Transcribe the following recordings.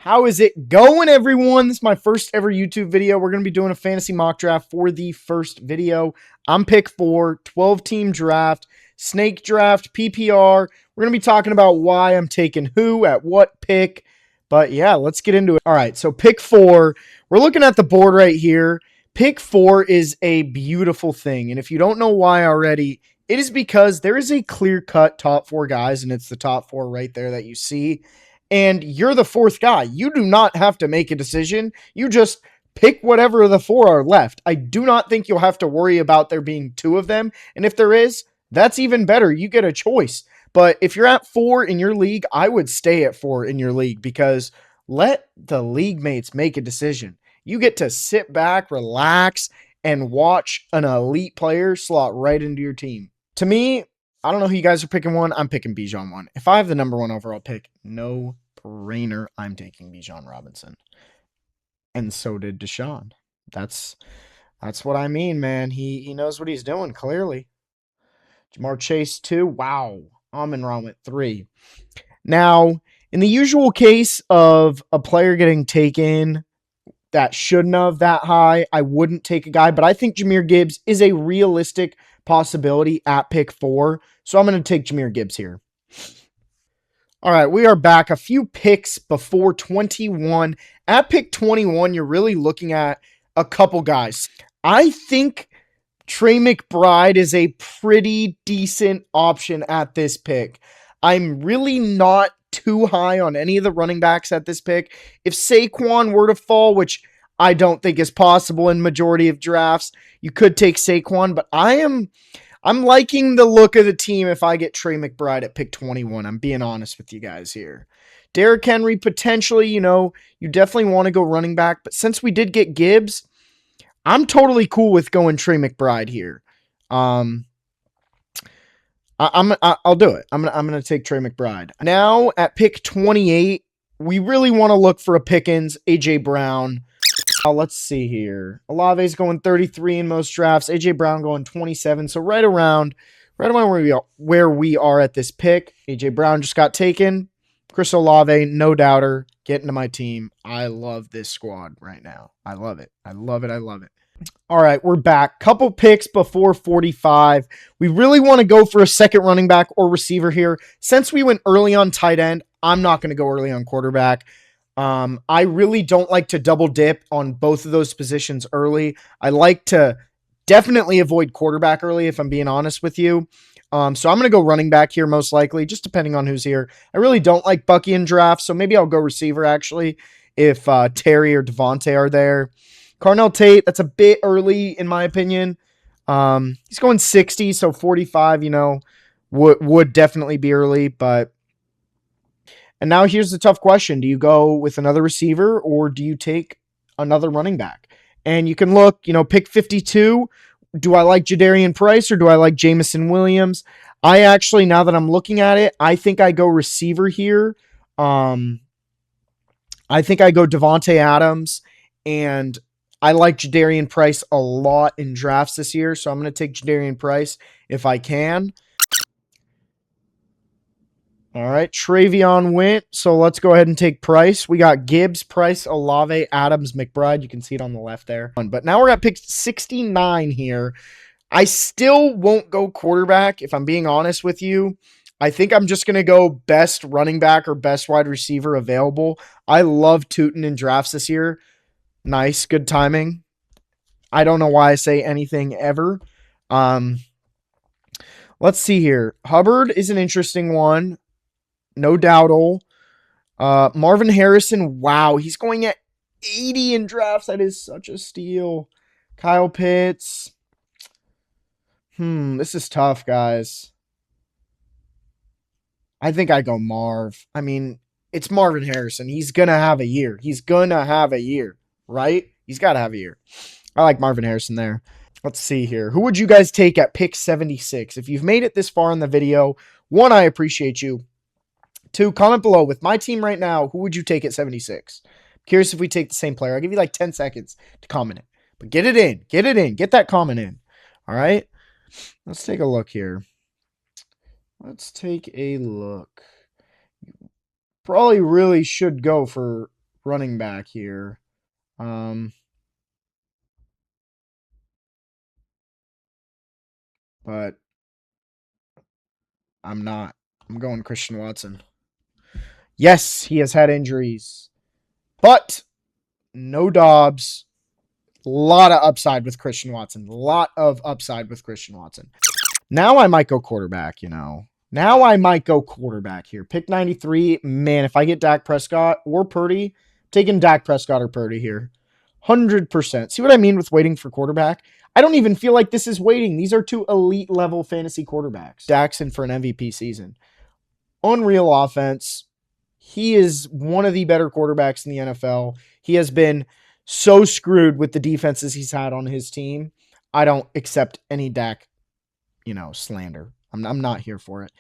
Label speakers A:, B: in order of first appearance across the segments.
A: How is it going, everyone? This is my first ever YouTube video. We're going to be doing a fantasy mock draft for the first video. I'm pick 4, 12-team draft, snake draft, PPR. We're going to be talking about why I'm taking who at what pick. But yeah, let's get into it. All right, so pick 4. We're looking at the board right here. Pick 4 is a beautiful thing. And if you don't know why already, it is because there is a clear-cut top 4 guys, and it's the top 4 right there that you see. And you're the fourth guy. You do not have to make a decision. You just pick whatever of the 4 are left. I do not think you'll have to worry about there being 2 of them. And if there is, that's even better. You get a choice. But if you're at 4 in your league, I would stay at 4 in your league because let the league mates make a decision. You get to sit back, relax, and watch an elite player slot right into your team. To me, I don't know who you guys are picking one. I'm picking Bijan 1. If I have the number 1 overall pick, no brainer, I'm taking Bijan Robinson. And so did Deshaun. That's what I mean, man. He knows what he's doing, clearly. Jamar Chase 2. Wow. Amon-Ra went 3. Now, in the usual case of a player getting taken that shouldn't have that high, I wouldn't take a guy, but I think Jahmyr Gibbs is a realistic possibility at pick 4. So I'm going to take Jahmyr Gibbs here. All right, we are back a few picks before 21. At pick 21, you're really looking at a couple guys. I think Trey McBride is a pretty decent option at this pick. I'm really not too high on any of the running backs at this pick. If Saquon were to fall, which I don't think is possible in majority of drafts, you could take Saquon, but I'm liking the look of the team if I get Trey McBride at pick 21. I'm being honest with you guys here. Derrick Henry, potentially, you definitely want to go running back, but since we did get Gibbs, I'm totally cool with going Trey McBride here. I'll do it. I'm gonna take Trey McBride. Now at pick 28, we really want to look for a Pickens, AJ Brown. Let's see here. Olave's going 33 in most drafts. AJ Brown going 27. So right around where we are at this pick. AJ Brown just got taken. Chris Olave, no doubter, get into my team. I love this squad right now. I love it. I love it. I love it. All right, we're back. Couple picks before 45. We really want to go for a second running back or receiver here. Since we went early on tight end, I'm not going to go early on quarterback. I really don't like to double dip on both of those positions early. I like to definitely avoid quarterback early, if I'm being honest with you. So I'm going to go running back here most likely, just depending on who's here. I really don't like Bucky in drafts, so maybe I'll go receiver actually if Terry or Devontae are there. Carnell Tate, that's a bit early in my opinion. He's going 60, so 45, would definitely be early, but... And now here's the tough question. Do you go with another receiver or do you take another running back? And you can look, pick 52. Do I like Jadarian Price or do I like Jameson Williams? I actually, now that I'm looking at it, I think I go receiver here. I think I go Devontae Adams, and I like Jadarian Price a lot in drafts this year, so I'm going to take Jadarian Price if I can. All right, Travion went, so let's go ahead and take Price. We got Gibbs, Price, Olave, Adams, McBride. You can see it on the left there. But now we're at pick 69 here. I still won't go quarterback, if I'm being honest with you. I think I'm just going to go best running back or best wide receiver available. I love Tootin in drafts this year. Nice, good timing. I don't know why I say anything ever. Let's see here. Hubbard is an interesting one. No doubt'll. Marvin Harrison, wow, he's going at 80 in drafts. That is such a steal. Kyle Pitts. This is tough, guys. I think I go Marv. I mean, it's Marvin Harrison. He's going to have a year. He's going to have a year, right? He's got to have a year. I like Marvin Harrison there. Let's see here. Who would you guys take at pick 76? If you've made it this far in the video, 1, I appreciate you. 2, comment below. With my team right now, who would you take at 76? Curious if we take the same player. I'll give you like 10 seconds to comment it. But get it in. Get it in. Get that comment in. All right? Let's take a look here. Let's take a look. Probably really should go for running back here. But I'm not. I'm going Christian Watson. Yes, he has had injuries, but no Dobbs. Lot of upside with Christian Watson. Lot of upside with Christian Watson. Now I might go quarterback, you know. Now I might go quarterback here. Pick 93. Man, if I get Dak Prescott or Purdy, I'm taking Dak Prescott or Purdy here. 100%. See what I mean with waiting for quarterback? I don't even feel like this is waiting. These are two elite level fantasy quarterbacks. Dak's in for an MVP season. Unreal offense. He is one of the better quarterbacks in the NFL. He has been so screwed with the defenses he's had on his team. I don't accept any Dak, slander. I'm not here for it.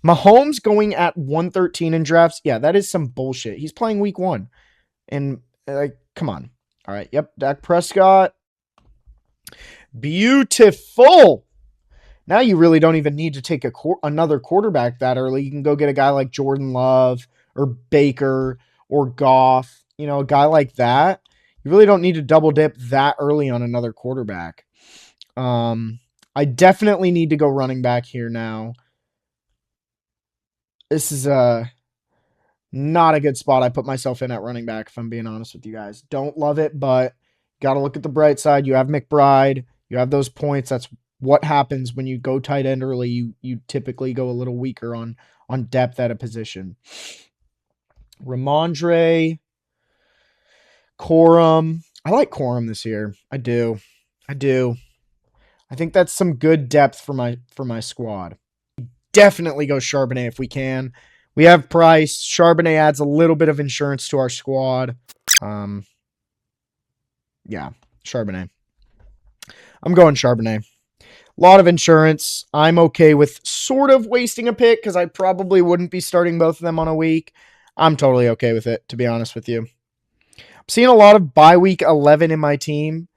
A: Mahomes going at 113 in drafts. Yeah, that is some bullshit. He's playing week 1. And come on. All right. Yep. Dak Prescott. Beautiful. Now you really don't even need to take another quarterback that early. You can go get a guy like Jordan Love or Baker or Goff, a guy like that. You really don't need to double dip that early on another quarterback. I definitely need to go running back here now. This is not a good spot I put myself in at running back, if I'm being honest with you guys. Don't love it, but got to look at the bright side. You have McBride. You have those points. That's what happens when you go tight end early. You typically go a little weaker on depth at a position. Ramondre, Corum. I like Corum this year. I do. I think that's some good depth for my squad. Definitely go Charbonnet if we can. We have Price. Charbonnet adds a little bit of insurance to our squad. Yeah, Charbonnet. I'm going Charbonnet. A lot of insurance. I'm okay with sort of wasting a pick because I probably wouldn't be starting both of them on a week. I'm totally okay with it, to be honest with you. I'm seeing a lot of bye week 11 in my team.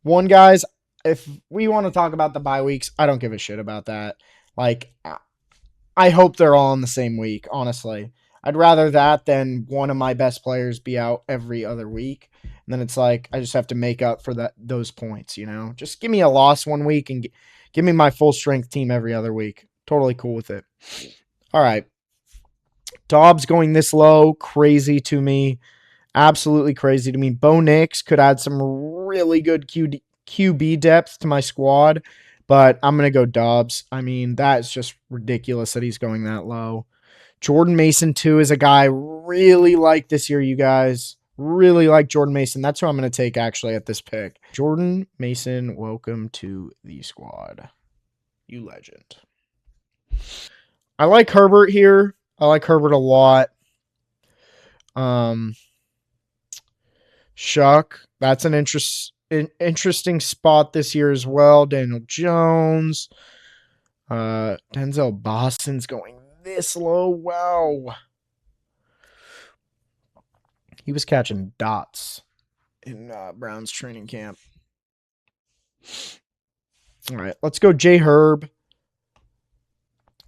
A: One, guys, if we want to talk about the bye weeks, I don't give a shit about that. I hope they're all in the same week, honestly. I'd rather that than one of my best players be out every other week. And then it's like I just have to make up for those points, Just give me a loss one week and give me my full strength team every other week. Totally cool with it. All right. Dobbs going this low, crazy to me. Absolutely crazy to me. Bo Nix could add some really good QB depth to my squad, but I'm going to go Dobbs. I mean, that is just ridiculous that he's going that low. Jordan Mason, too, is a guy I really like this year, you guys. Really like Jordan Mason. That's who I'm going to take, actually, at this pick. Jordan Mason, welcome to the squad. You legend. I like Herbert here. I like Herbert a lot. Shuck. That's an interesting spot this year as well. Daniel Jones. Denzel Boston's going this low. Wow. He was catching dots in Brown's training camp. All right, let's go J Herb.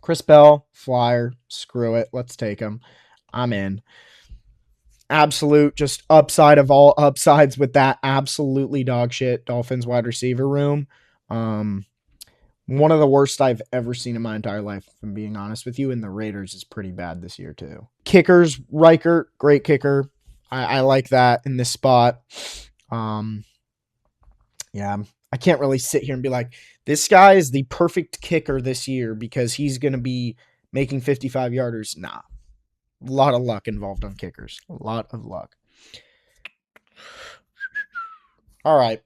A: Chris Bell, flyer. Screw it. Let's take him. I'm in. Absolute just upside of all upsides with that absolutely dog shit Dolphins wide receiver room. One of the worst I've ever seen in my entire life, if I'm being honest with you, and the Raiders is pretty bad this year too. Kickers, Reichert, great kicker. I like that in this spot. Yeah, I can't really sit here and be like, this guy is the perfect kicker this year because he's going to be making 55-yarders. Nah. A lot of luck involved on kickers. A lot of luck. All right.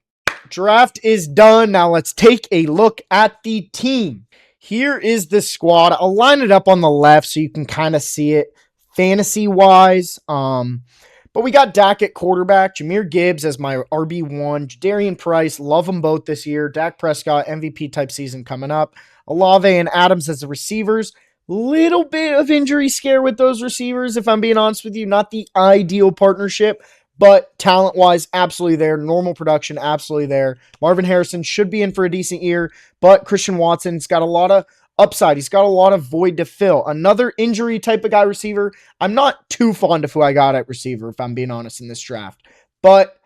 A: Draft is done. Now let's take a look at the team. Here is the squad. I'll line it up on the left so you can kind of see it fantasy-wise. But we got Dak at quarterback, Jahmyr Gibbs as my RB1, Jadarian Price, love them both this year, Dak Prescott, MVP-type season coming up, Olave and Adams as the receivers. Little bit of injury scare with those receivers, if I'm being honest with you. Not the ideal partnership, but talent-wise, absolutely there. Normal production, absolutely there. Marvin Harrison should be in for a decent year, but Christian Watson's got a lot of Upside, he's got a lot of void to fill. Another injury type of guy receiver. I'm not too fond of who I got at receiver, if I'm being honest, in this draft. But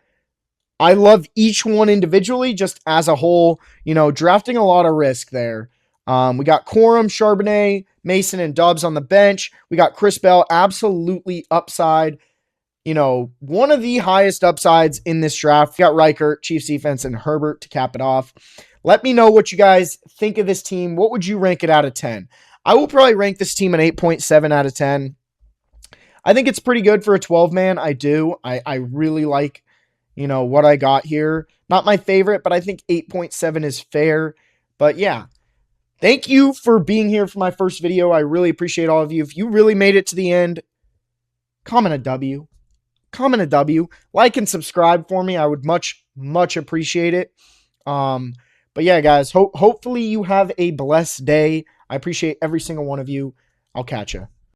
A: I love each one individually, just as a whole. Drafting a lot of risk there. We got Corum, Charbonnet, Mason, and Doubs on the bench. We got Chris Bell, absolutely upside. One of the highest upsides in this draft. We got Reichert, Chiefs defense, and Herbert to cap it off. Let me know what you guys think of this team. What would you rank it out of 10? I will probably rank this team an 8.7 out of 10. I think it's pretty good for a 12-man. I do. I really like, what I got here. Not my favorite, but I think 8.7 is fair. But yeah, thank you for being here for my first video. I really appreciate all of you. If you really made it to the end, comment a W. Comment a W. Like and subscribe for me. I would much, much appreciate it. But yeah, guys, hopefully you have a blessed day. I appreciate every single one of you. I'll catch you.